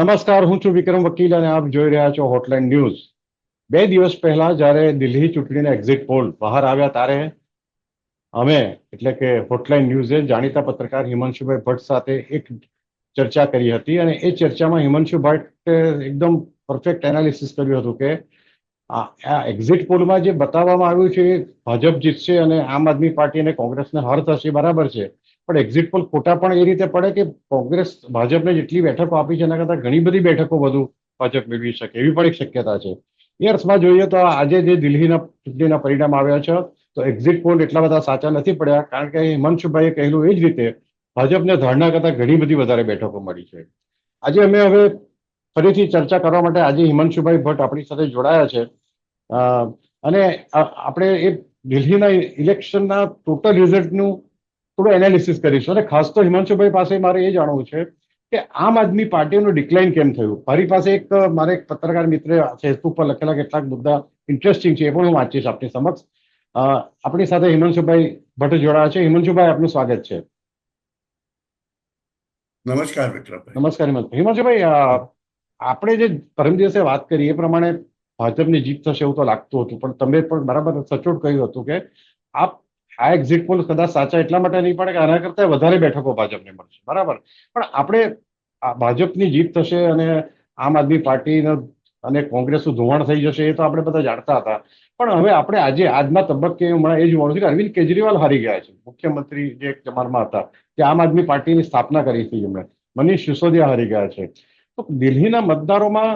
નમસ્કાર, હું છું વિક્રમ વકીલ અને આપ જોઈ રહ્યા છો હોટલાઇન ન્યૂઝ. 2 દિવસ પહેલા જ્યારે દિલ્હી ચૂંટણીના એક્ઝિટ પોલ બહાર આવ્યા ત્યારે અમે એટલે કે હોટલાઇન ન્યૂઝે જાણીતા પત્રકાર હિમાંશુભાઈ ભટ્ટ સાથે એક ચર્ચા કરી હતી અને એ ચર્ચામાં હિમાંશુ ભટ્ટે એકદમ પરફેક્ટ એનાલિસિસ કર્યું હતું કે આ એક્ઝિટ પોલમાં જે બતાવવામાં આવ્યું છે એ ભાજપ જીતશે અને આમ આદમી પાર્ટી અને કોંગ્રેસને હાર થશે, બરાબર છે. પણ એક્ઝિટ પોલ ખોટા પણ એ રીતે પડે કે કોંગ્રેસ ભાજપને જેટલી બેઠકો આપી છે એના કરતાં ઘણી બધી બેઠકો વધુ ભાજપ મેળવી શકે એવી પણ એક શક્યતા છે. એ અર્થમાં જોઈએ તો આજે જે દિલ્હીના ચૂંટણીના પરિણામ આવ્યા છે તો એક્ઝિટ પોલ એટલા બધા સાચા નથી પડ્યા, કારણ કે હિમાંશુભાઈએ કહેલું એ જ રીતે ભાજપને ધારણા કરતાં ઘણી બધી વધારે બેઠકો મળી છે. આજે અમે હવે ફરીથી ચર્ચા કરવા માટે આજે હિમાંશુભાઈ ભટ્ટ આપણી સાથે જોડાયા છે અને આપણે એ દિલ્હીના ઇલેક્શનના ટોટલ રિઝલ્ટનું થોડું એનાલિસિસ કરીશું. અને ખાસ તો હિમાંશુભાઈ પાસે મારે એ જાણવું છે કે આમ આદમી પાર્ટીનું ડિક્લાઇન કેમ થયું. મારી પાસે મારે એક પત્રકાર મિત્રે ફેસબુક પર લખેલા કેટલાક મુદ્દા ઇન્ટરેસ્ટિંગ છે, એ પણ હું વાંચીશ આપની સમક્ષ. આપણી સાથે હિમાંશુભાઈ ભટ્ટ જોડાયા છે. હિમાંશુભાઈ, આપનું સ્વાગત છે. નમસ્કાર વિક્રમ. નમસ્કાર હિમાંશુભાઈ. આપણે જે પરમ દિવસે વાત કરી એ પ્રમાણે ભાજપની જીત થશે એવું તો લાગતું હતું, પણ તમે પણ બરાબર સચોટ કહ્યું હતું કે આ એક્ઝિટ પોલ કદાચ સાચા એટલા માટે નહીં પડે કે આના કરતા વધારે બેઠકો ભાજપને મળશે, બરાબર. પણ આપણે ભાજપની જીત થશે અને આમ આદમી પાર્ટી અને કોંગ્રેસનું ધોવાણ થઈ જશે એ તો આપણે બધા જાણતા હતા. પણ હવે આપણે આજના તબક્કે હમણાં એ જોવાનું છે કે અરવિંદ કેજરીવાલ હારી ગયા છે. મુખ્યમંત્રી જે જમાનમાં હતા તે આમ આદમી પાર્ટીની સ્થાપના કરી હતી એમણે. મનીષ સિસોદિયા હારી ગયા છે. તો દિલ્હીના મતદારોમાં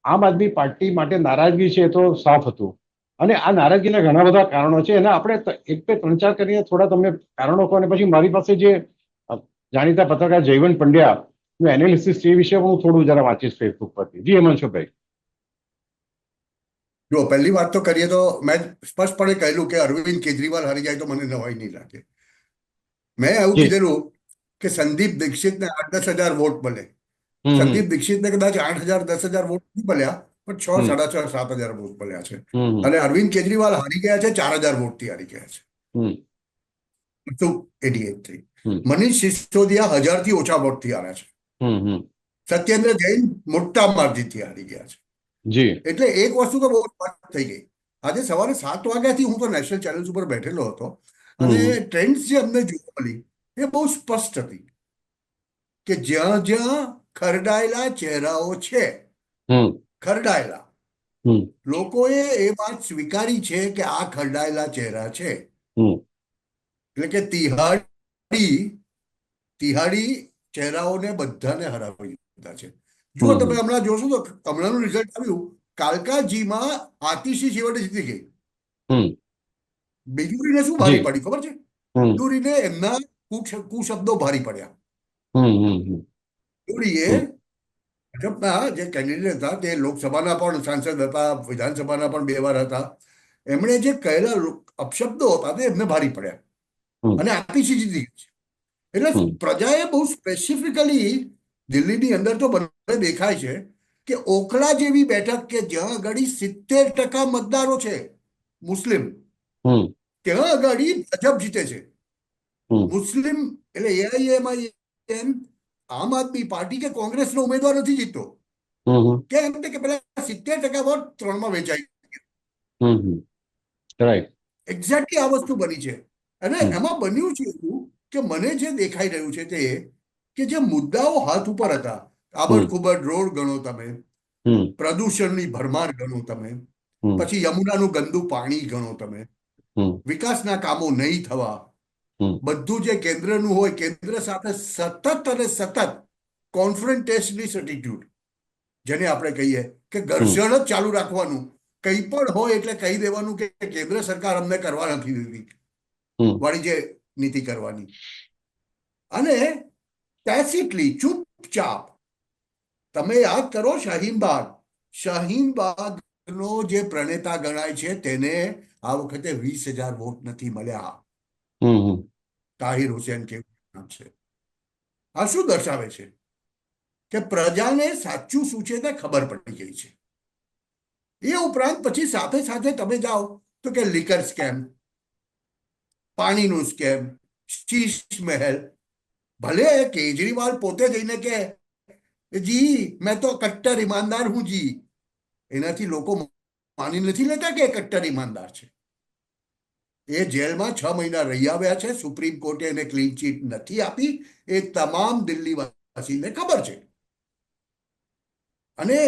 આમ આદમી પાર્ટી માટે નારાજગી છે એ તો સાફ હતું. અને આ નારાજગીના ઘણા બધા કારણો છે. એના આપણે એક બે ત્રણ ચાર કરીને થોડા તમને કારણો કહો અને પછી મારી પાસે જે જાણીતા પત્રકાર જયવંત પંડ્યાનું એનાલિસિસ છે એ વિશે હું થોડું જરા વાંચીશ ફેસબુક પરથી. જી હિમાંશુભાઈ. જો પહેલી વાત તો કરીએ તો મેં સ્પષ્ટપણે કહેલું કે અરવિંદ કેજરીવાલ હારી જાય તો મને નવાઈ નહીં લાગે. મેં એવું કીધેલું કે સંદીપ દીક્ષિતને 8-10 હજાર વોટ મળે. સંદીપ દીક્ષિતને કદાચ 8,000-10,000 વોટ નહીં મળ્યા, પણ 6-6.5-7 હજાર વોટ મળ્યા છે. અને અરવિંદ કેજરીવાલ હારી ગયા છે 4,000 વોટથી હારી ગયા છે. 88 થી. મનીષ સિસોદિયા 1,000થી ઓછા વોટથી હાર્યા છે. સત્યેન્દ્ર જૈન મોટા માર્જિનથી હારી ગયા છે. એટલે એક વસ્તુ તો બહુ સ્પષ્ટ થઈ ગઈ. આજે સવારે 7 વાગ્યાથી હું તો નેશનલ ચેનલ્સ ઉપર બેઠેલો હતો અને ટ્રેન્ડ્સ જે અમને જોવા મળી એ બહુ સ્પષ્ટ હતી કે જ્યાં જ્યાં ખરડાયેલા ચહેરાઓ છે, ખરડાયેલા લોકોએ એ વાત સ્વીકારી છે કે આ ખરડાયેલા ચહેરા છે. એટલે કે તિહાડી ચહેરાઓને બધાને હરાવી દીધા છે. જો તમે હમણાં જોશો તો હમણાંનું રિઝલ્ટ આવ્યું, કાલકાજીમાં આતિશી છેવટે જીતી ગઈ. બેજુરીને શું ભારી પડી ખબર છે? બેજુરીને એમના કુશબ્દો ભારી પડ્યા. બેજુરીએ ભાજપના જે કેન્ડિડેટ હતા તે લોકસભાના પણ સાંસદ હતા, વિધાનસભાના પણ 2 વાર હતા. એમણે જે કહેલા અપશબ્દો હતા તે એમને ભારી પડ્યા અને આતિશી જીતી ગઈ છે. એટલે પ્રજાએ બહુ સ્પેસિફિકલી દિલ્હીની અંદર તો બંને દેખાય છે કે ઓખલા જેવી બેઠક કે જ્યાં આગળ 70% મતદારો છે મુસ્લિમ, ત્યાં આગળ ભાજપ જીતે છે. મુસ્લિમ એટલે એઆઈએમઆઈએમ આમ આદમી પાર્ટી કે કોંગ્રેસનો ઉમેદવાર નથી જીતતો. કેમ કે પેલા 70% વોટ 3માં વેચાઈ ગયા. એક્ઝેક્ટલી આ વસ્તુ બની છે. અને એમાં બન્યું છે એવું કે મને જે દેખાઈ રહ્યું છે તે કે જે મુદ્દાઓ હાથ ઉપર હતા, આબડખૂબડ રોડ ગણો તમે, પ્રદૂષણની ભરમાર ગણો તમે, પછી યમુનાનું ગંદુ પાણી ગણો તમે, વિકાસના કામો નહીં થવા, બધું જે કેન્દ્રનું હોય કેન્દ્ર સાથે સતત અને સતત કોન્ફરન્ટેશનની એટીટ્યુડ, જેને આપણે કહીએ કે ઘર્ષણ જ ચાલુ રાખવાનું, કંઈ પણ હોય એટલે કહી દેવાનું કે કેન્દ્ર સરકાર અમને કરવા નથી દીધી વાણિજ્ય નીતિ કરવાની. અને ટેસિટલી ચૂપચાપ તમે યાદ કરો શાહીનબાગનો જે પ્રણેતા ગણાય છે તેને આ વખતે 20,000 વોટ નથી મળ્યા. તાહિર હુસેન કેવું નામ છે. આ શું દર્શાવે છે કે પ્રજાને સાચું શું છે તે ખબર પડી ગઈ છે. એ ઉપરાંત પછી સાથે સાથે તમે જાઓ તો કે લીકર સ્કેમ, પાણીનું સ્કેમ, શીશ મહેલ, ભલે કેજરીવાલ પોતે જઈને કે જી મેં તો કટ્ટર ઈમાનદાર હું જી. એનાથી લોકો માની નથી લેતા કે એ કટ્ટર ઈમાનદાર છે. એ જેલમાં 6 મહિના રહી આવ્યા છે. સુપ્રીમ કોર્ટે એને ક્લીન ચીટ નથી આપી. એ તમામ દિલ્હીવાસીને ખબર છે. અને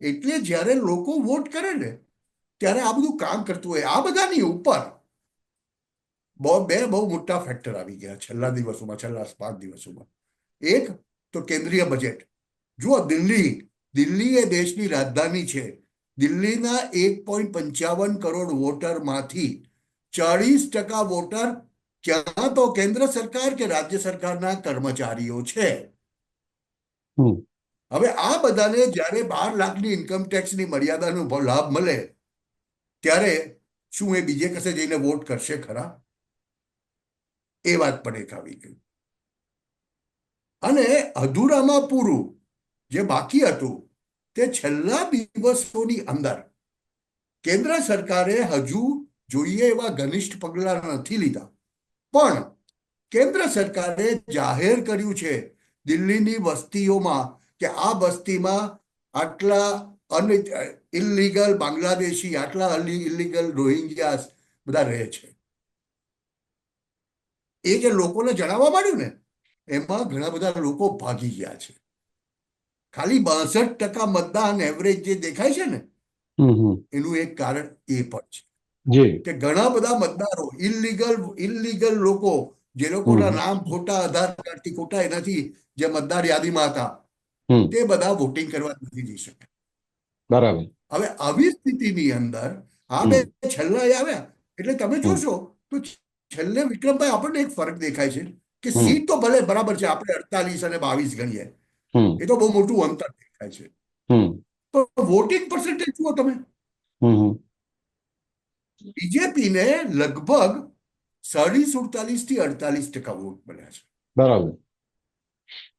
એટલે જ્યારે લોકો વોટ કરે ને ત્યારે આ બધું કામ કરતું હોય. આ બધાની ઉપર બહુ મોટા ફેક્ટર આવી ગયા છેલ્લા દિવસોમાં, છેલ્લા 5 દિવસોમાં. એક તો કેન્દ્રીય બજેટ. જુઓ, દિલ્હી એ દેશની રાજધાની છે. દિલ્હીના 1.55 કરોડ વોટરમાંથી 40% વોટર ક્યાં તો કેન્દ્ર સરકાર કે રાજ્ય સરકારના કર્મચારીઓ છે. હવે આ બધાને જ્યારે 12 લાખની ઇન્કમ ટેક્સની મર્યાદાનો લાભ મળે ત્યારે શું એ બીજે કશે જઈને વોટ કરશે ખરા? એ વાત પણ એક આવી ગઈ. અને અધૂરામાં પૂરું જે બાકી હતું તે છેલ્લા દિવસોની અંદર કેન્દ્ર સરકારે હજુ જોઈએ એવા ઘનિષ્ઠ પગલાં નથી લીધા, પણ કેન્દ્ર સરકારે જાહેર કર્યું છે દિલ્હીની વસ્તીઓમાં કે આ વસ્તીમાં આટલા ઇલીગલ બાંગ્લાદેશી, આટલા ઇલીગલ રોહિંગ્યાસ બધા રહે છે. એ જે લોકોને જણાવવા માંડ્યું ને એમાં ઘણા બધા લોકો ભાગી ગયા છે. ખાલી 62% મતદાન એવરેજ જે દેખાય છે ને એનું એક કારણ એ પણ છે કે ઘણા બધા મતદારો ઇલીગલ લોકો, જે લોકોના નામ ખોટા, આધાર કાર્ડથી ખોટા, એનાથી જે મતદાર યાદીમાં હતા તે બધા વોટિંગ કરવા નથી જઈ શક્યા. બરાબર. હવે આવી સ્થિતિની અંદર આ બે છેલ્લા આવ્યા એટલે તમે જોશો તો છેલ્લે વિક્રમભાઈ આપણને એક ફરક દેખાય છે કે સીટ તો ભલે બરાબર છે, આપણે 48 અને 22 ગણીએ, એ તો બહુ મોટું અંતર દેખાય છે, પણ વોટિંગ પર્સન્ટેજ જુઓ તમે. બીજેપીને લગભગ 47 થી 48% વોટ મળ્યા છે. બરાબર.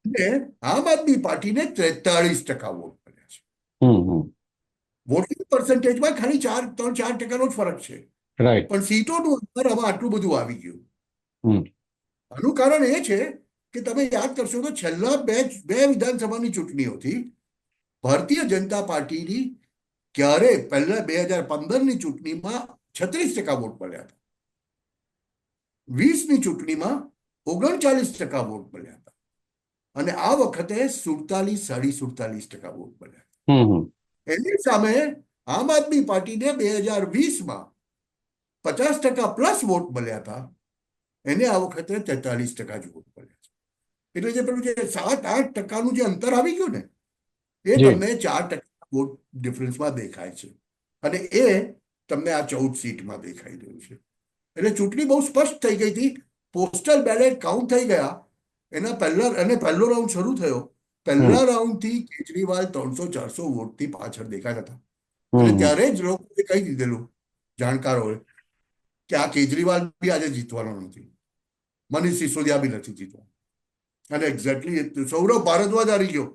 અને આમ આદમી પાર્ટીને 43% વોટ મળ્યા છે. વોટિંગ પર્સન્ટેજમાં ખાલી 3-4% જ ફરક છે, પણ સીટોનું અંતર હવે આટલું બધું આવી ગયું. આનું કારણ એ છે કે તમે યાદ કરશો તો છેલ્લા બે વિધાનસભાની ચૂંટણીઓથી ભારતીય જનતા પાર્ટીની ક્યારે પહેલા 2015ની ચૂંટણીમાં 36% વોટ મળ્યા હતા, 20ની ચૂંટણીમાં 39% વોટ મળ્યા હતા, અને આ વખતે 47-47% વોટ મળ્યા. એની સામે આમ આદમી પાર્ટીને 2020માં 50% પ્લસ વોટ મળ્યા હતા, એને આ વખતે 43% જ વોટ મળ્યા છે. એટલે જે પેલું જે 7-8%નું જે અંતર આવી ગયું ને એ તમને 4% વોટ ડિફરન્સમાં દેખાય છે, અને એ તમને આ 14 સીટમાં દેખાઈ રહ્યું છે. એટલે ચૂંટણી બહુ સ્પષ્ટ થઈ ગઈ હતી. પોસ્ટલ બેલેટ કાઉન્ટ થઈ ગયા એના પહેલા, અને પહેલો રાઉન્ડ શરૂ થયો, પહેલા રાઉન્ડથી કેજરીવાલ 300-400 વોટથી પાછળ દેખાતા હતા. અને ત્યારે જ લોકોએ કહી દીધેલું, જાણકારોએ, કે આ કેજરીવાલ બી આજે જીતવાનો નથી, મનીષ સિસોદિયા બી નથી જીતવાનો. અને એક્ઝેક્ટલી સૌરભ ભારદ્વાજ હારી ગયો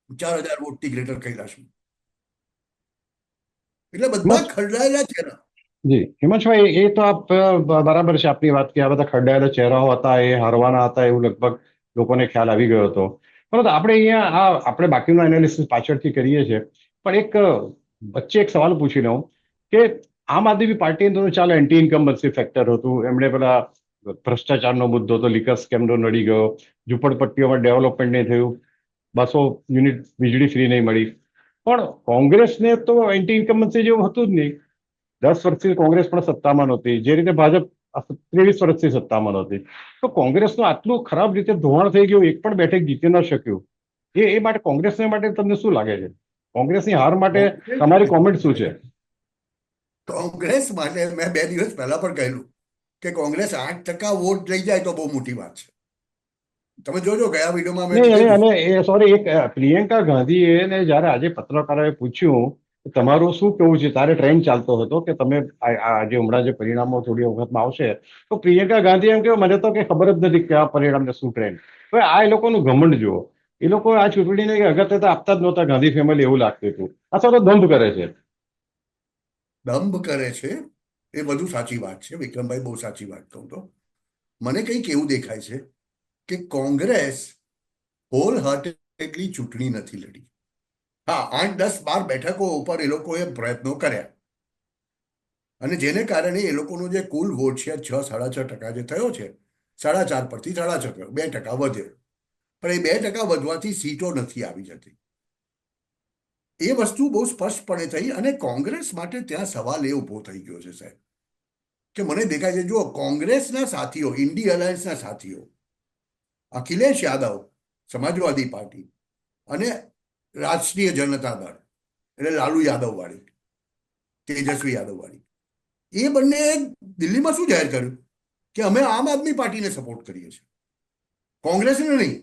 4000 વોટથી ગ્રેટર કૈલાશમાં. એટલે બધા ખરડાયેલા ચહેરા. જી હિમાંશભાઈ, એ તો આપ બરાબર છે આપની વાત, કે આ બધા ખરડાયેલા ચહેરાઓ હતા, એ હારવાના હતા એવું લગભગ લોકોને ખ્યાલ આવી ગયો હતો. પરંતુ આપણે અહીંયા આપણે બાકીનું એનાલિસિસ પાછળથી કરીએ છીએ, પણ એક વચ્ચે એક સવાલ પૂછી લઉં કે આમ આદમી પાર્ટીનું તો ચાલો એન્ટી ઇન્કમ્બન્સી ફેક્ટર હતું, એમણે પેલા ભ્રષ્ટાચારનો મુદ્દો તો, લીકર સ્કેમનો નડી ગયો, ઝૂંપડપટ્ટીઓમાં ડેવલપમેન્ટ નહીં થયું, 200 યુનિટ વીજળી ફ્રી નહીં મળી. પણ કોંગ્રેસને તો એન્ટી ઇન્કમ્બન્સી જેવું હતું જ નહીં. 10 વર્ષથી કોંગ્રેસ પણ સત્તામાં નહોતી, જે રીતે ભાજપ 23 વર્ષથી સત્તામાં નહોતી. તો કોંગ્રેસનું આટલું ખરાબ રીતે ધોવાણ થઈ ગયું, એક પણ બેઠક જીતી ન શક્યું. એ માટે કોંગ્રેસને માટે તમને શું લાગે છે? કોંગ્રેસની હાર માટે તમારી કોમેન્ટ શું છે? કોંગ્રેસ માટે મેં 2 દિવસ પહેલા પણ કહેલું કે કોંગ્રેસ 8% વોટ લઈ જાય તો બહુ મોટી વાત છે. તમે જોજો, ગયા વિડીયોમાં અને સોરી, એક પ્રિયંકા ગાંધીએ જયારે આજે પત્રકારોએ પૂછ્યું તમારું શું કેવું છે, તારે ટ્રેન્ડ ચાલતો હતો કે તમે આજે હમણાં જે પરિણામો થોડી વખતમાં આવશે, તો પ્રિયંકા ગાંધી એમ કે મને તો કઈ ખબર જ નથી કે આ પરિણામને શું ટ્રેન્ડ. હવે આ એ લોકોનું ઘમંડ જુઓ, એ લોકો આ ચૂંટણીને અગત્યતા આપતા જ નહોતા ગાંધી ફેમિલી, એવું લાગતું હતું. અથવા તો દંભ કરે છે. દંભ કરે છે એ બધું સાચી વાત છે વિક્રમભાઈ, બહુ સાચી વાત કહું તો. મને કંઈક એવું દેખાય છે કે કોંગ્રેસ હોલ હાર્ટેડ એટલી ચૂંટણી નથી લડી. હા, 8, 10, 12 બેઠકો ઉપર એ લોકોએ પ્રયત્નો કર્યા અને જેને કારણે એ લોકોનો જે કુલ વોટ શેર 6-6.5% જે થયો છે, 4.5 પરથી 6.5 થયો, 2% વધ્યો. પણ એ 2% વધવાથી સીટો નથી આવી જતી. એ વસ્તુ બહુ સ્પષ્ટપણે થઈ અને કોંગ્રેસ માટે ત્યાં સવાલ એ ઉભો થઈ ગયો છે સાહેબ, કે મને દેખાય છે, જુઓ, કોંગ્રેસના સાથીઓ, ઇન્ડી અલાયન્સના સાથીઓ, અખિલેશ યાદવ, સમાજવાદી પાર્ટી અને રાષ્ટ્રીય જનતા દળ એટલે લાલુ યાદવ વાળી, તેજસ્વી યાદવ વાળી, એ બંને દિલ્હીમાં શું જાહેર કર્યું કે અમે આમ આદમી પાર્ટીને સપોર્ટ કરીએ છીએ, કોંગ્રેસને નહીં.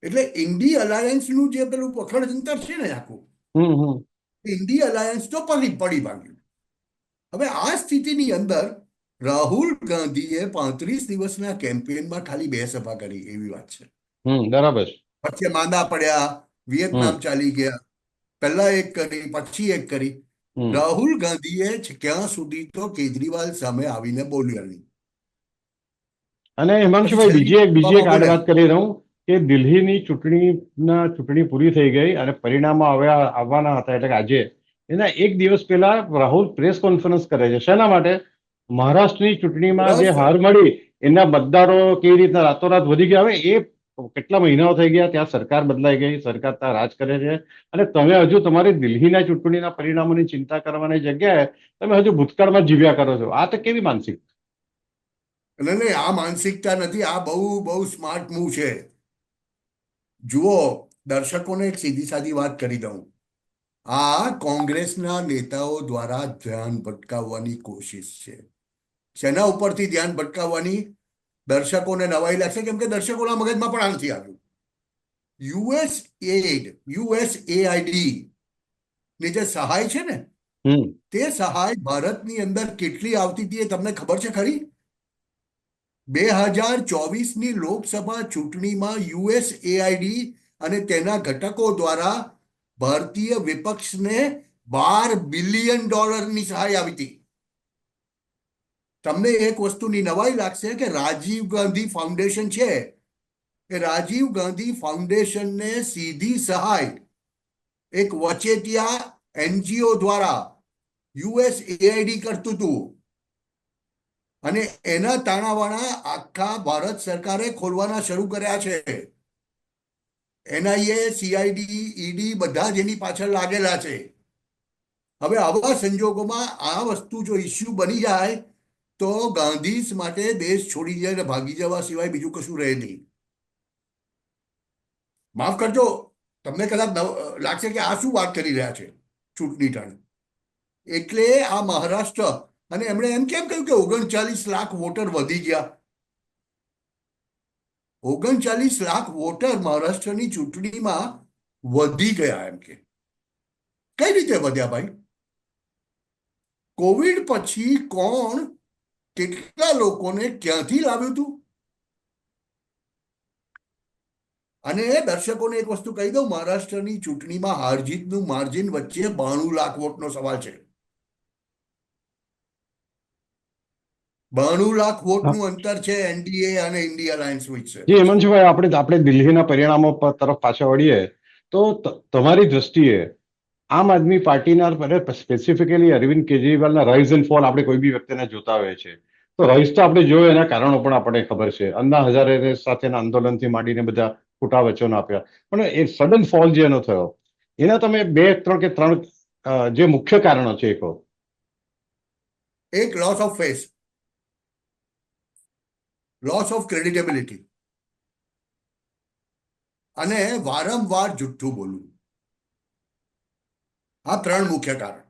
એટલે ઇન્ડી અલાયન્સનું જે પેલું પખડ જંતર છે ને આખું, ઇન્ડી અલાયન્સ તો પડી ભાગ્યું. હવે આ સ્થિતિની અંદર રાહુલ ગાંધીએ 35 દિવસના કેમ્પેનમાં ખાલી 2 સભા કરી એવી વાત છે. બરાબર. પછી માંદા પડ્યા, વિયેતનામ ચાલી ગયા, પહેલા એક કરી, પછી એક કરી. રાહુલ ગાંધીએ ક્યાં સુધી તો કેજરીવાલ સામે આવીને બોલ્યા નહીં. અને પછી હિમાંશુભાઈ, બીજી એક સભામાં આડ બોલ્યા. વાત કરી રહું કે દિલ્હીની ચૂંટણી પૂરી થઈ ગઈ અને પરિણામો આવવાના હતા, એટલે કે આજે એના એક દિવસ પહેલા રાહુલ પ્રેસ કોન્ફરન્સ કરે છે. શેના માટે? મહારાષ્ટ્રની ચૂંટણીમાં જે બસ હાર મળી એના મતદારો કેવી રીતના રાતોરાત વધી ગયા. હવે એ કેટલા મહિનાઓ થઈ ગયા, ત્યાં સરકાર બદલાઈ ગઈ, સરકાર ત્યાં રાજ કરે છે અને તમે હજુ તમારી દિલ્હીના ચૂંટણીના પરિણામોની ચિંતા કરવાની જગ્યાએ તમે હજુ ભૂતકાળમાં જીવ્યા કરો છો. આ તો કેવી માનસિક? નહીં, આ માનસિકતા નથી, આ બહુ બહુ સ્માર્ટ મૂવ છે. જુઓ, દર્શકોને એક સીધી સાદી વાત કરી દઉં. આ કોંગ્રેસના નેતાઓ દ્વારા ધ્યાન ભટકાવવાની કોશિશ છે. શેના ઉપરથી ધ્યાન ભટકાવવાની? દર્શકોને નવાઈ લાગશે, કેમ કે દર્શકોના મગજમાં પણ આ નથી આવ્યું. યુએસએઆઈડી ની જે સહાય છે ને, તે સહાય ભારતની અંદર કેટલી આવતી હતી એ તમને ખબર છે ખરી? 2024ની લોકસભા ચૂંટણીમાં યુએસએઆઈડી અને તેના ઘટકો દ્વારા ભારતીય વિપક્ષને $12 બિલિયન સહાય આવી હતી. તમને એક વસ્તુની નવાઈ લાગશે કે રાજીવ ગાંધી ફાઉન્ડેશન છે, એ રાજીવ ગાંધી ફાઉન્ડેશનને સીધી સહાય એક વચેટિયા એનજીઓ દ્વારા યુએસએઆઈડી કરતું હતું અને એના તાણાવાણા આખા ભારત સરકારે ખોલવાના શરૂ કર્યા છે. એનઆઈએ, સીઆઈડી, ઈડી બધા જ એની પાછળ લાગેલા છે. હવે આવા સંજોગોમાં આ વસ્તુ જો ઇસ્યુ બની જાય તો ગાંધીસ માટે દેશ છોડી જાય ભાગી જવા સિવાય બીજું કશું રહે નહીં. માફ કરજો, તમને કદાચ લાગશે કે આ શું વાત કરી રહ્યા છે ચૂંટણી ટાણે. એટલે આ મહારાષ્ટ્ર, અને એમણે એમ કેમ કહ્યું કે 39 લાખ વોટર વધી ગયા? 39 લાખ વોટર મહારાષ્ટ્રની ચૂંટણીમાં વધી ગયા એમ કે. કઈ રીતે વધ્યા ભાઈ? કોવિડ પછી કોણ કેટલા લોકોને ક્યાંથી લાવ્યું હતું? અને દર્શકોને એક વસ્તુ કહી દઉં, મહારાષ્ટ્રની ચૂંટણીમાં હારજીતનું માર્જિન વચ્ચે 92 લાખ વોટનો સવાલ છે. 92 લાખ વોટનું અંતર છે એનડીએ અને ઇન્ડિયા અલાયન્સ વચ્ચે. જી હિમાંશુભાઈ, આપણે દિલ્હીના પરિણામો તરફ પાછા વળીએ તો તમારી દ્રષ્ટિએ આમ આદમી પાર્ટીના, સ્પેસિફિકલી અરવિંદ કેજરીવાલના રાઇઝ એન્ડ ફોલ આપણે કોઈ બી વ્યક્તિને જોતા હોઈએ છીએ, તો રાઇઝ તો આપણે જોયો, એના કારણો પણ આપણને ખબર છે. અન્ના હઝારે સાથેના આંદોલનથી માંડીને બધા ખોટા વચનો આપ્યા, પણ એ સડન ફોલ જે એનો થયો, એના તમે 2, 3 જે મુખ્ય કારણો છે એ કહો. એક loss of face, loss of creditability અને વારંવાર જુઠ્ઠું બોલવું. આ 3 મુખ્ય કારણ.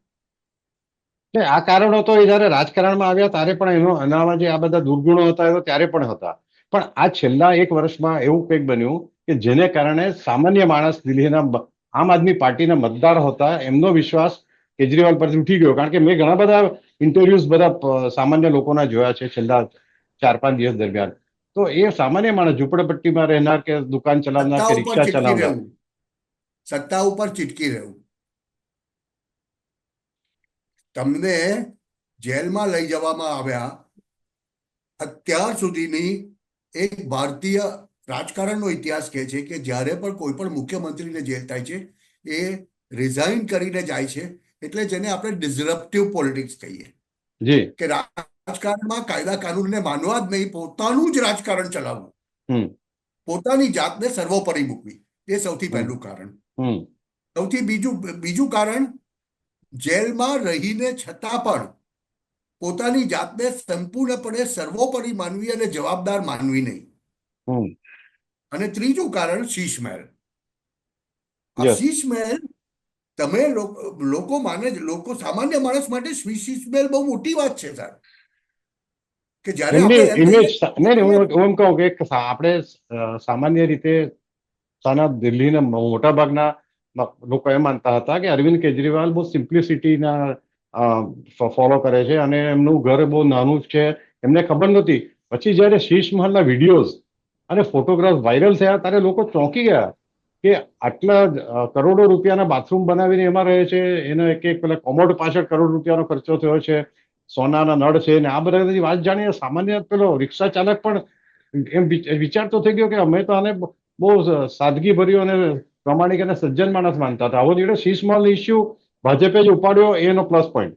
આ કારણો તો જયારે રાજકારણમાં આવ્યા ત્યારે પણ એનામાં જે આ બધા દુર્ગુણો હતા એ તો ત્યારે પણ હતા, પણ આ છેલ્લા 1 વર્ષમાં એવું કંઈક બન્યું કે જેને કારણે સામાન્ય માણસ, દિલ્હીના આમ આદમી પાર્ટીના મતદાર હતા, એમનો વિશ્વાસ કેજરીવાલ પરથી ઉઠી ગયો. કારણ કે મેં ઘણા બધા ઇન્ટરવ્યુઝ બધા સામાન્ય લોકોના જોયા છે છેલ્લા 4-5 દિવસ દરમિયાન. તો એ સામાન્ય માણસ, ઝૂંપડપટ્ટીમાં રહેનાર કે દુકાન ચલાવનાર સત્તા કે ઉપર રિક્ષા ચીટકી ચલાવનાર, રહેવું, સત્તા ઉપર ચીટકી રહેવું. તમને જેલમાં લઈ જવામાં આવ્યા, અત્યાર સુધીની એક ભારતીય રાજકારણનો ઇતિહાસ કહે છે કે જ્યારે પણ કોઈ પણ મુખ્યમંત્રીને જેલ થાય છે એ રિઝાઇન કરીને જાય છે, એટલે જેને આપણે ડિસરપ્ટિવ પોલિટિક્સ કહીએ જી. કે રાજકારણમાં કાયદા કાનૂનને માનવા જ નહીં, પોતાનું જ રાજકારણ ચલાવવું, હમ પોતાની જાતને સર્વોપરી મૂકવી, એ સૌથી હમ પહેલું કારણ. હમ સૌથી બીજું કારણ, જેલમાં રહીને છતાં પણ પોતાની જાતને સંપૂર્ણપણે સર્વોપરી માનવી અને જવાબદાર માનવી નહીં. હમ અને ત્રીજું કારણ શીશ મહેલ. આ યસ. શીશ મહેલ તમે લોકો માને, લોકો સામાન્ય માણસ માટે શીશ મહેલ બહુ મોટી વાત છે સાહેબ, કે જ્યારે એમની આપણે એમ ઇમેજ કહીએ નહીં નહીં, હું એમ કહું કે આપણે સામાન્ય રીતે સાના દિલ્હીના મોટા ભાગના લોકો એમ માનતા હતા કે અરવિંદ કેજરીવાલ બહુ સિમ્પ્લિસિટીના ફોલો કરે છે અને એમનું ઘર બહુ નાનું છે, એમને ખબર નહોતી. પછી જ્યારે શીશ મહલના વિડીયોઝ અને ફોટોગ્રાફ વાયરલ થયા ત્યારે લોકો ચોંકી ગયા કે આટલા કરોડો રૂપિયાના બાથરૂમ બનાવીને એમાં રહે છે, એનો એક એક પેલા કોમોડ પાછળ કરોડ રૂપિયાનો ખર્ચો થયો છે, સોનાના નળ છે ને આ બધી વાત જાણીને સામાન્ય પેલો રિક્ષા ચાલક પણ એમ વિચારતો થઈ ગયો કે અમે તો આને બહુ સાદગી ભર્યો અને પ્રમાણિક અને સજ્જન માણસ માનતા હતા. આવો જેટલો શીશ મહલ ઇસ્યુ ભાજપે જ ઉપાડ્યો એનો પ્લસ પોઈન્ટ.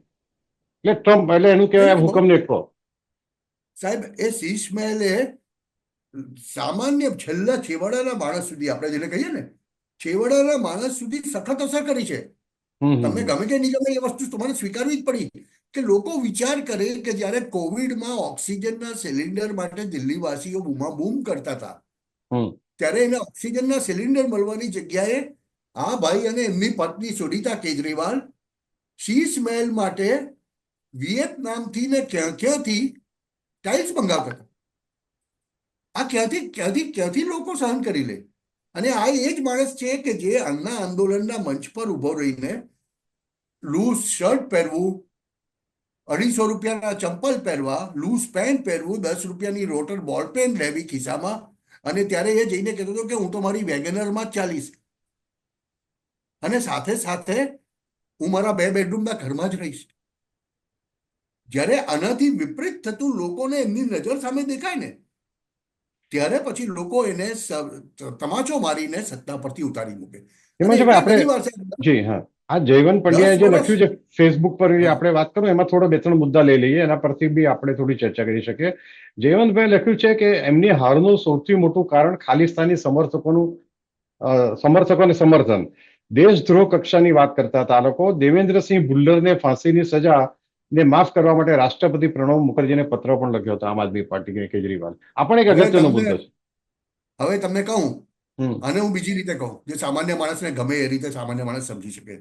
એટલે ટ્રમ્પ એટલે એનું કહેવાય હુકમ નેટકો. સાહેબ એ શીશ મહેલે સામાન્ય છેલ્લા છેવાડાના માણસ સુધી, આપણે જેને કહીએ ને છેવાડાના માણસ સુધી સખત અસર કરી છે. તમે ગમે કે નહીં ગમે એ વસ્તુ તમારે સ્વીકારવી જ પડી કે લોકો વિચાર કરે કે જ્યારે કોવિડમાં ઓક્સિજનના સિલિન્ડર માટે દિલ્હીવાસીઓ બૂમાબૂમ કરતા હતા, ત્યારે એને ઓક્સિજનના સિલિન્ડર મળવાની જગ્યાએ આ ભાઈ અને એમની પત્ની સુનીતા કેજરીવાલ શીશ મહેલ માટે વિયેતનામથી ને ક્યાંથી ટાઇલ્સ મંગાવતા હતા. આ ક્યાંથી લોકો સહન કરી લે? અને આ એ જ માણસ છે કે જે અન્ના આંદોલનના મંચ પર ઉભો રહીને લૂઝ શર્ટ પહેરવું, 250 રૂપિયાના ચંપલ પહેરવા, લૂઝ પેન્ટ પહેરવું, 10 રૂપિયાની રોટર બોલ પેન લેવી ખિસ્સામાં, અને ત્યારે એ જઈને કહેતો હતો કે હું તો મારી વેગનરમાં જ ચાલીશ અને સાથે સાથે હું મારા 2 બેડરૂમના ઘરમાં જ રહીશ. જ્યારે આનાથી વિપરીત થતું લોકોને એમની નજર સામે દેખાય ને, ત્યારે પછી લોકો એને તમાચો મારીને સત્તા પરથી ઉતારી મૂકે. એમાં છે ભાઈ આપણે જી હા, આ જયવંત પંડ્યાએ જે લખ્યું છે ફેસબુક પર આપણે વાત કરું એમાં થોડો 2-3 મુદ્દા લઈ લઈએ, એના પરથી બી આપણે થોડી ચર્ચા કરી શકીએ. જયવંતભાઈ લખ્યું છે કે એમની હારનું સૌથી મોટું કારણ ખાલિસ્તાની સમર્થકો અને સમર્થન. દેશદ્રોહ કક્ષાની વાત કરતા હતા આ લોકો. દેવેન્દ્રસિંહ ભુલ્લરને ફાંસીની સજા ને માફ કરવા માટે રાષ્ટ્રપતિ પ્રણવ મુખર્જીને પત્ર પણ લખ્યો હતો આમ આદમી પાર્ટી કેજરીવાલ. આ પણ એક અગત્યનો મુદ્દો છે. હવે તમને કહું, અને હું બીજી રીતે કહું જે સામાન્ય માણસને ગમે એ રીતે સામાન્ય માણસ સમજી શકે.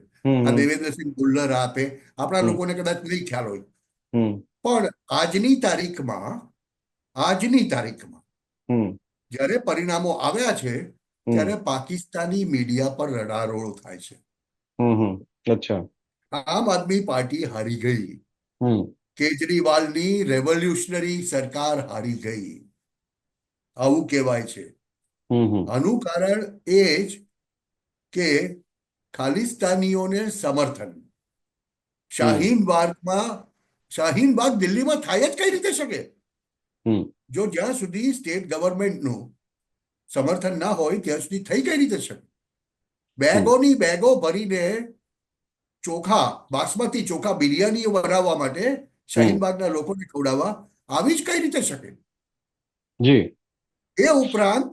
આ દેવેન્દ્રસિંહ ભુલ્લર આપે આપણા લોકોને કદાચ નહીં ખ્યાલ હોય, પણ આજની તારીખમાં જ્યારે પરિણામો આવ્યા છે ત્યારે પાકિસ્તાની મીડિયા પર રડારોળ થાય છે. અચ્છા. આમ આદમી પાર્ટી હારી ગઈ, કેજરીવાલની રેવોલ્યુશનરી સરકાર હારી ગઈ, આવું કહેવાય છે. આનું કારણ એ જ કે ખાલિસ્તાનીઓને સમર્થન. શાહીન બાગ દિલ્હીમાં થાય જ કઈ રીતે શકે? જો જ્યાં સુધી સ્ટેટ ગવર્મેન્ટનું સમર્થન ના હોય ત્યાં સુધી થઈ કઈ રીતે શકે? બેગોની બેગો ભરીને ચોખા, બાસમતી ચોખા, બિરયાની બનાવવા માટે શાહીનબાગના લોકોને ખવડાવવા આવી જ કઈ રીતે શકે? જી. એ ઉપરાંત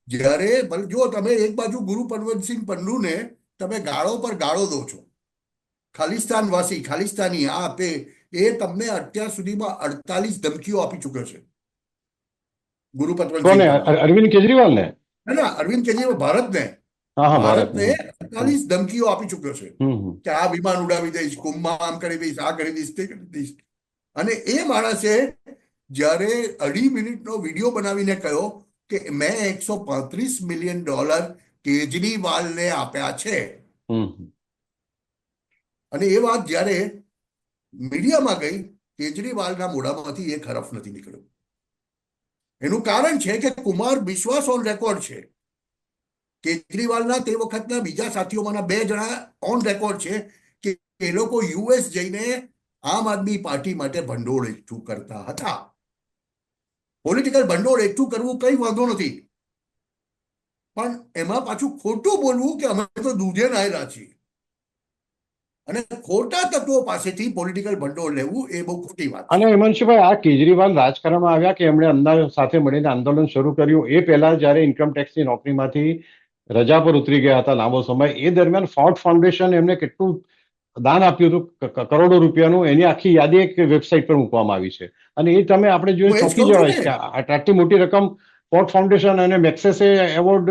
જ્યારે જો તમે એક બાજુ ગુરુ પનવતસિંહ પન્નુને તમે ગાળો પર ગાળો દો છો, ખાલિસ્તાનવાસી, ખાલિસ્તાની, આ તે, એ તમને અત્યાર સુધીમાં 48 ધમકીઓ આપી ચુક્યો છે. ગુરુ પનવતસિંહ પન્નુ, અરવિંદ કેજરીવાલ ને ના, અરવિંદ કેજરીવાલ ભારતને 48 ધમકીઓ આપી ચુક્યો છે કે આ વિમાન ઉડાવી દઈશ, કુંભમાં આમ કરી દઈશ, આ કરી દઈશ, તે કરી દઈશ. અને એ માણસે જ્યારે 2.5 મિનિટનો વિડીયો બનાવીને કહ્યો કે મેં $135 મિલિયન કેજરીવાલને આપ્યા છે, અને એ વાત જ્યારે મીડિયામાં ગઈ, કેજરીવાલના મોઢામાંથી એક હરફ નથી નીકળ્યો. એનું કારણ છે કે કુમાર બિશ્વાસ ઓન રેકોર્ડ છે. કેજરીવાલના તે વખતના બીજા સાથીઓમાંના 2 જણા ઓન રેકોર્ડ છે કે એ લોકો યુએસ જઈને આમ આદમી પાર્ટી માટે ભંડોળ એકઠું કરતા હતા. પોલિટિકલ ભંડોળ એકઠું કરવું કઈ વાંધો નથી, પણ એમાં પાછું ખોટું બોલવું કે અમે તો દૂધે નાયેલા છીએ અને ખોટા તત્વો પાસેથી પોલિટિકલ ભંડોળ લેવું એ બહુ ખોટી વાત છે. અને હિમાંશુભાઈ, આ કેજરીવાલ રાજકારણમાં આવ્યા કે એમણે અંદાજ સાથે મળીને આંદોલન શરૂ કર્યું એ પહેલા જયારે ઇન્કમ ટેક્સની નોકરીમાંથી રજા પર ઉતરી ગયા હતા લાંબો સમય, એ દરમિયાન ફોર્ટ ફાઉન્ડેશન એમને કેટલું દાન આપ્યું હતું, કરોડો રૂપિયાનું, એની આખી યાદી એક વેબસાઇટ પર મૂકવામાં આવી છે. અને એ તમે આપણે હું જોઈએ એ જ ચોંકી કહું છું જવાય ને. કે આટલી મોટી રકમ ફોર્ટ ફાઉન્ડેશન અને મેક્સેસે એવોર્ડ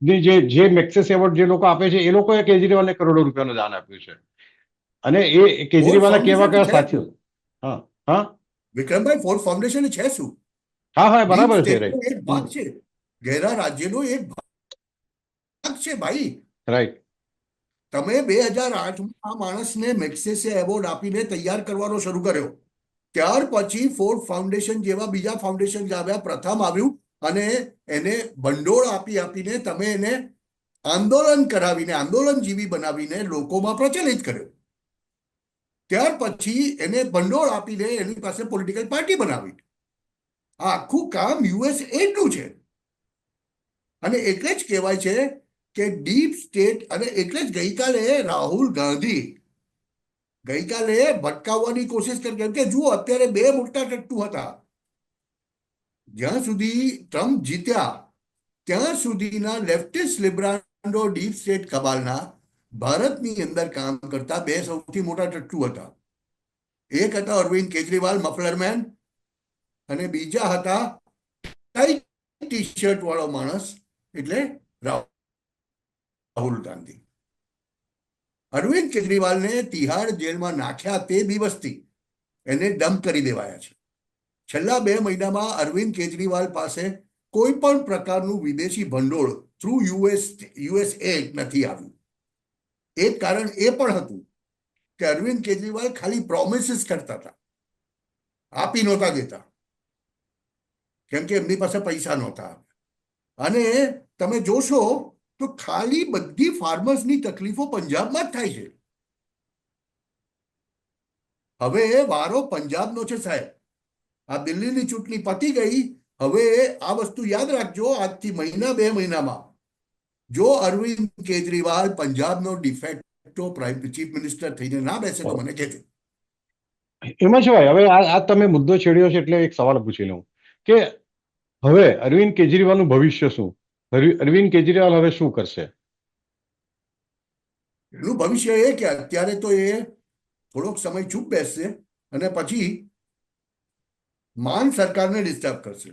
ની જે મેક્સેસ એવોર્ડ જે લોકો આપે છે એ લોકોએ કેજરીવાલને કરોડો રૂપિયાનું દાન આપ્યું છે. અને એ ફોર્ડ કેજરીવાલના કેવા ફાઉન્ડેશન કયા છે સાથીઓ. શું હા, હા, વિક્રમભાઈ? ફોર્ડ ફાઉન્ડેશન છે શું? હા, હા, ડીપ બરાબર છે. સ્ટેટનો રાઈટ. એક ભાગ છે, ગેરા રાજ્યનો એક ભાગ છે ભાઈ. રાઈટ. તમે 2008માં આ માણસને મેક્સેસે એવોર્ડ આપીને તૈયાર કરવાનો શરૂ કર્યો. ત્યાર પછી ફોર્ડ ફાઉન્ડેશન જેવા બીજા ફાઉન્ડેશન આવ્યા, પ્રથમ આવ્યું અને એને ભંડોળ આપીને તમે એને આંદોલન કરાવીને, આંદોલન જીવી બનાવીને લોકોમાં પ્રચલિત કર્યો. ત્યાર પછી એને ભંડોળ આપીને એની પાસે પોલિટિકલ પાર્ટી બનાવી. આ આખું કામ યુએસ એટલું છે અને એટલે જ કહેવાય છે કે ડીપ સ્ટેટ. અને એટલે જ ગઈકાલે રાહુલ ગાંધી ભટકાવવાની કોશિશ કરી, કેમ કે જુઓ અત્યારે બે મોટા ટટ્ટુ હતા. જ્યાં સુધી ટ્રમ્પ જીત્યા ત્યાં સુધીના લેફ્ટિસ્ટ લિબ્રાન્ડો ડીપ સ્ટેટ કબાલના ભારતની અંદર કામ કરતા બે સૌથી મોટા ટટ્ટુ હતા. એક હતા અરવિંદ કેજરીવાલ મફલરમેન અને બીજા હતા ટી શર્ટ વાળો માણસ એટલે રાહુલ ગાંધી. અરવિંદ કેજરીવાલને તિહાડ જેલમાં નાખ્યા તે દિવસથી એને ડમ્પ કરી દેવાયા છે. છેલ્લા 2 મહિનામાં અરવિંદ કેજરીવાલ પાસે કોઈ પણ પ્રકારનું વિદેશી ભંડોળ થ્રુ યુએસએ નથી આવ્યું. એક કારણ એ પણ હતું કે અરવિંદ કેજરીવાલ ખાલી પ્રોમિસીસ કરતા હતા, આપી નહોતા દેતા, કેમ કે એમની પાસે પૈસા નહોતા. અને તમે જોશો તો ખાલી બધી ફાર્મર્સની તકલીફો પંજાબમાં જ થાય છે. હવે વારો પંજાબનો છે સાહેબ. આ દિલ્હીની ચૂંટણી પતી ગઈ. હવે આ વસ્તુ યાદ રાખજો, આજથી મહિના 2 મહિનામાં જો Arvind Kejriwal પંજાબનો de facto chief minister થઈને ના બેસે તો મને કહેજો. એમાં શું ભાઈ, હવે આ તમે મુદ્દો છેડ્યો છે એટલે એક સવાલ પૂછી લઉં કે હવે અરવિંદ કેજરીવાલનું ભવિષ્ય શું? અરવિંદ કેજરીવાલ હવે શું કરશે? એનું ભવિષ્ય એ કે અત્યારે તો એ થોડોક સમય ચૂપ બેસશે અને પછી માન સરકારને ડિસ્ટર્બ કરશે.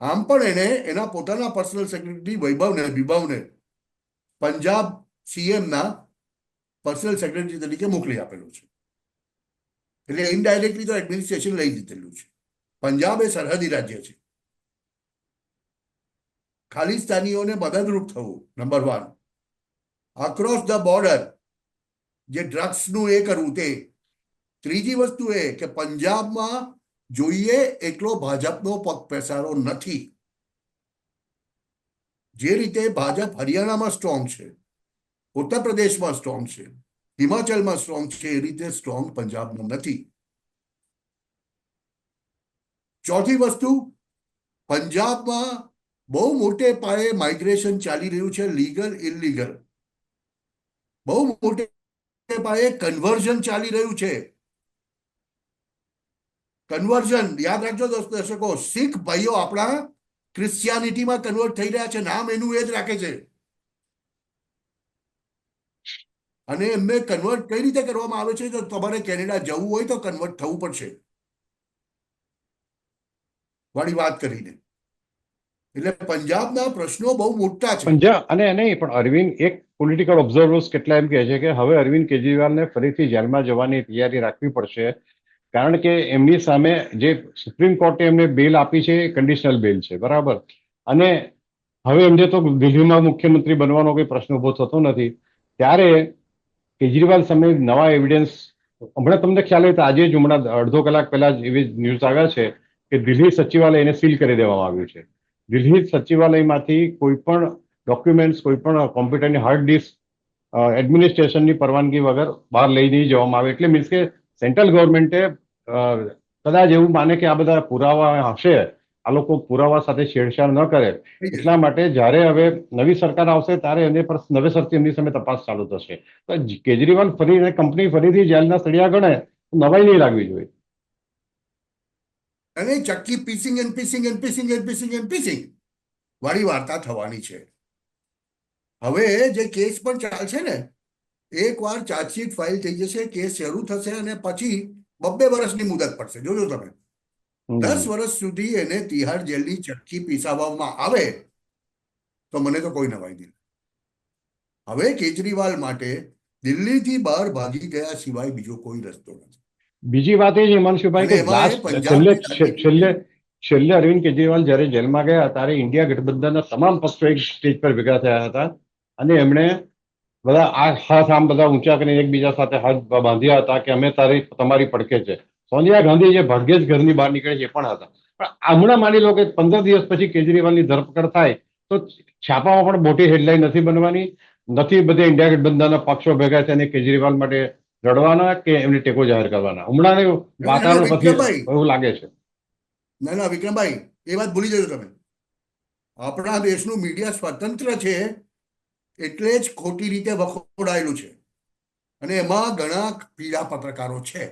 આમ પણ એને એના પોતાના પર્સનલ સેક્રેટરી વિભાવને પંજાબ સીએમના પર્સનલ સેક્રેટરી તરીકે મોકલી આપેલું છે. એટલે ઇનડાયરેક્ટલી તો એડમિનિસ્ટ્રેશન લઈ લીધેલું છે. પંજાબ એ સરહદી રાજ્ય છે. ખાલિસ્તાનીઓને મદદરૂપ થવું નંબર 1. અક્રોસ ધ બોર્ડર જે ડ્રગ્સનું એ કરવું તે. ત્રીજી વસ્તુ એ કે પંજાબમાં જોઈએ એટલો ભાજપનો પગ પેસારો નથી. જે રીતે ભાજપ હરિયાણામાં સ્ટ્રોંગ છે, ઉત્તર પ્રદેશમાં સ્ટ્રોંગ છે, હિમાચલમાં સ્ટ્રોંગ છે, એ રીતે સ્ટ્રોંગ પંજાબમાં નથી. ચોથી વસ્તુ, પંજાબમાં બહુ મોટે પાયે માઇગ્રેશન ચાલી રહ્યું છે, લીગલ ઇલીગલ. બહુ મોટે પાયે કન્વર્ઝન ચાલી રહ્યું છે. કન્વર્ઝન યાદ રાખજો દર્શકો, શીખ ભાઈઓ આપણા ક્રિશ્ચિયાનિટીમાં કન્વર્ટ થઈ રહ્યા છે. નામ એનું એ જ રાખે છે. અને એમને કન્વર્ટ કઈ રીતે કરવામાં આવે છે? તો તમારે કેનેડા જવું હોય તો કન્વર્ટ થવું પડશે વાળી વાત કરીને. એટલે પંજાબના પ્રશ્નો બહુ મોટા છે. પંજાબ અને નહીં પણ અરવિંદ, એક પોલિટિકલ ઓબ્ઝર્વર્સ કેટલા એમ કહે છે કે હવે અરવિંદ કેજરીવાલને ફરીથી જેલમાં જવાની તૈયારી રાખવી પડશે, કારણ કે એમની સામે જે સુપ્રીમ કોર્ટે એમને બેલ આપી છે એ કન્ડિશનલ બેલ છે, બરાબર. અને હવે એમને તો દિલ્હીમાં મુખ્યમંત્રી બનવાનો કોઈ પ્રશ્ન ઉભો થતો નથી. ત્યારે કેજરીવાલ સામે નવા એવિડન્સ, હમણાં તમને ખ્યાલ હોય તો આજે જ હમણાં અડધો કલાક પહેલા જ એવી ન્યૂઝ આવ્યા છે કે દિલ્હી સચિવાલય એને સીલ કરી દેવામાં આવ્યું છે. દિલ્હી સચિવાલયમાંથી કોઈ પણ ડોક્યુમેન્ટ્સ, કોઈ પણ કોમ્પ્યુટરની હાર્ડ ડિસ્ક એડમિનિસ્ટ્રેશનની પરવાનગી વગર બહાર લઈ નહીં જવામાં આવે. એટલે મીન્સ કે સેન્ટ્રલ ગવર્મેન્ટે કદાચ એવું માને કે આ બધા પુરાવા હશે, આ લોકો પુરાવા સાથે છેડછાડ ન કરે થઈ જશે. એટલા માટે જ્યારે હવે નવી સરકાર આવશે ત્યારે એને પર નવેસરથી એમની સામે તપાસ ચાલુ થશે. તો કેજરીવાલ ફરી કંપની ફરીથી જેલના સળિયા ગણે નવાઈ નહીં લાગવી જોઈએ. અને ચક્કી પીસિંગ એન્ડ પીસિંગ એન્ડ પીસિંગ એન્ડ પીસિંગ એન્ડ પીસિંગ વાળી વાર્તા થવાની છે. હવે જે કેસ પણ ચાલશે ને, એકવાર ચાર્જશીટ ફાઇલ થઈ જશે, કેસ શરૂ થશે અને પછી 2 વર્ષની મુદત પડશે. જોજો તમે, 10 વર્ષ સુધી એને તિહાર જેલની ચક્કી પીસાવવામાં આવે તો મને તો કોઈ નવાઈ નહીં. હવે કેજરીવાલ માટે દિલ્હીથી બહાર ભાગી ગયા સિવાય બીજો કોઈ રસ્તો નથી. બીજી વાત એ છે હિમાંશુભાઈ અને કે એમાં એ પંજાબ છેલ્લે અરવિંદ કેજરીવાલ જ્યારે જેલમાં ગયા ત્યારે ઇન્ડિયા ગઠબંધનના તમામ પક્ષો એક સ્ટેજ પર ભેગા થયા હતા અને એમણે બધા આ હાથ આમ બધા ઊંચા કરીને એકબીજા સાથે હાથ બાંધ્યા હતા કે અમે તમારી પડખે છે. સોનિયા ગાંધી જે ભાગ્યે જ ઘરની બહાર નીકળે છે એ પણ હતા. પણ હમણાં માની લો કે 15 દિવસ પછી કેજરીવાલની ધરપકડ થાય તો છાપામાં પણ મોટી હેડલાઇન નથી બનવાની, નથી બધે ઇન્ડિયા ગઠબંધનના પક્ષો ભેગા થઈને કેજરીવાલ માટે લડવાના કે એમને ટેકો જાહેર કરવાના. હમણાં વાતાવરણ પછી એવું લાગે છે. ના વિક્રમભાઈ, એ વાત ભૂલી જજો તમે. આપણા દેશનું મીડિયા સ્વતંત્ર છે એટલે જ ખોટી રીતે વખોડાયેલું છે અને એમાં ઘણા પીડા પત્રકારો છે.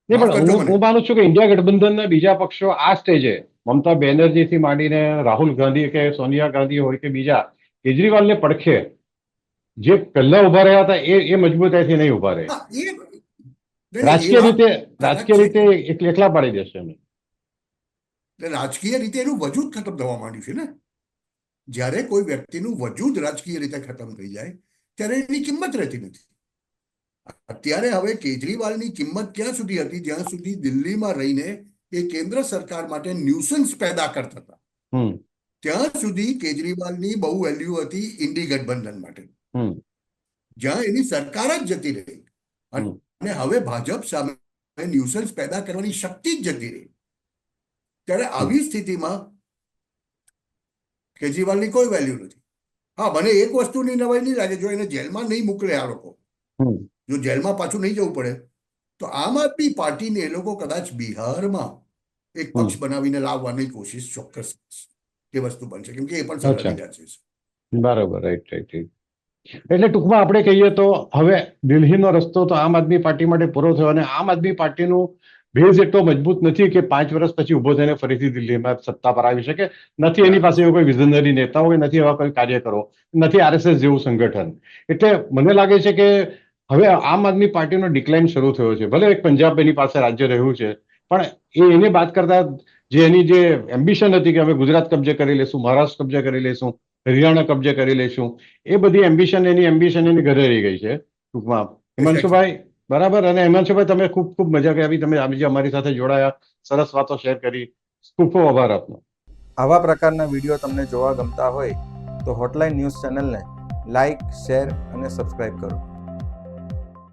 હું માનું છું કે ઇન્ડિયા ગઠબંધનના બીજા પક્ષો આ સ્ટેજે મમતા બેનર્જીથી માંડીને રાહુલ ગાંધી કે સોનિયા ગાંધી હોય કે બીજા કેજરીવાલને પડખે જે પહેલા ઉભા રહ્યા હતા એ મજબૂતાઈથી નહીં ઉભા રહે. રાજકીય રીતે એકલા પાડી દેશે એમને. રાજકીય રીતે એનું વજૂદ ખતમ થવા માંડ્યું છે ને. જ્યારે કોઈ વ્યક્તિનું વજૂદ રાજકીય રીતે ખતમ થઈ જાય ત્યારે એની કિંમત રહેતી નથી. અત્યારે હવે કેજરીવાલની કિંમત ક્યાં સુધી હતી? જ્યાં સુધી દિલ્હીમાં રહીને એ કેન્દ્ર સરકાર માટે ન્યુસન્સ પેદા કરતા હતા ત્યાં સુધી કેજરીવાલની બહુ વેલ્યુ હતી ઇન્ડી ગઠબંધન માટે, જ્યાં એની સરકાર જ જતી રહી. અને હવે ભાજપ સામે ન્યુસન્સ પેદા કરવાની શક્તિ જ જતી રહી. ત્યારે આવી સ્થિતિમાં કેજરીવાલની કોઈ વેલ્યુ નથી. હા, મને એક વસ્તુની નવાઈ નહીં લાગે, જો એને જેલમાં નહીં મોકલે આ લોકો, જો જેલમાં પાછું નહીં જવું પડે તો આમ આદમી પાર્ટીને એ લોકો કદાચ બિહારમાં એક પક્ષ બનાવીને લાવવાની કોશિશ ચોક્કસ એ વસ્તુ બનશે, કેમ કે એ પણ સરહદી રાજ્ય છે. બરાબર, રાઈટ. એટલે ટૂંકમાં આપણે કહીએ તો હવે દિલ્હીનો રસ્તો તો આમ આદમી પાર્ટી માટે પૂરો થયો અને આમ આદમી પાર્ટીનું બેઝ એટલો મજબૂત નથી કે 5 વર્ષ પછી ઉભો થઈને ફરીથી દિલ્હીમાં સત્તા પર આવી શકે. નથી એની પાસે એવો કોઈ વિઝનરી નેતા હોય, નથી એવા કોઈ કાર્યકરો, નથી આરએસએસ જેવું સંગઠન. એટલે મને લાગે છે કે હવે આમ આદમી પાર્ટીનો ડિક્લાઇન શરૂ થયો છે. ભલે એક પંજાબ એની પાસે રાજ્ય રહ્યું છે પણ એને બાદ કરતા જે એની જે એમ્બિશન હતી કે અમે ગુજરાત કબજે કરી લેશું, મહારાષ્ટ્ર કબજે કરી લેશું, હરિયાણા કબજે કરી લેશું, એ બધી એમ્બિશન એની ઘરે રહી ગઈ છે ટૂંકમાં. હિમાંશુભાઈ, બરાબર. અને હિમાંશુભાઈ, તમે ખૂબ ખૂબ મજા આવી, તમે આજે અમારી સાથે જોડાયા, સરસ વાતો શેર કરી, ખૂબ ખૂબ આભાર આપનો. આવા પ્રકારના વિડીયો તમને જોવા ગમતા હોય તો હોટલાઇન ન્યૂઝ ચેનલને લાઇક, શેર અને સબસ્ક્રાઇબ કરો.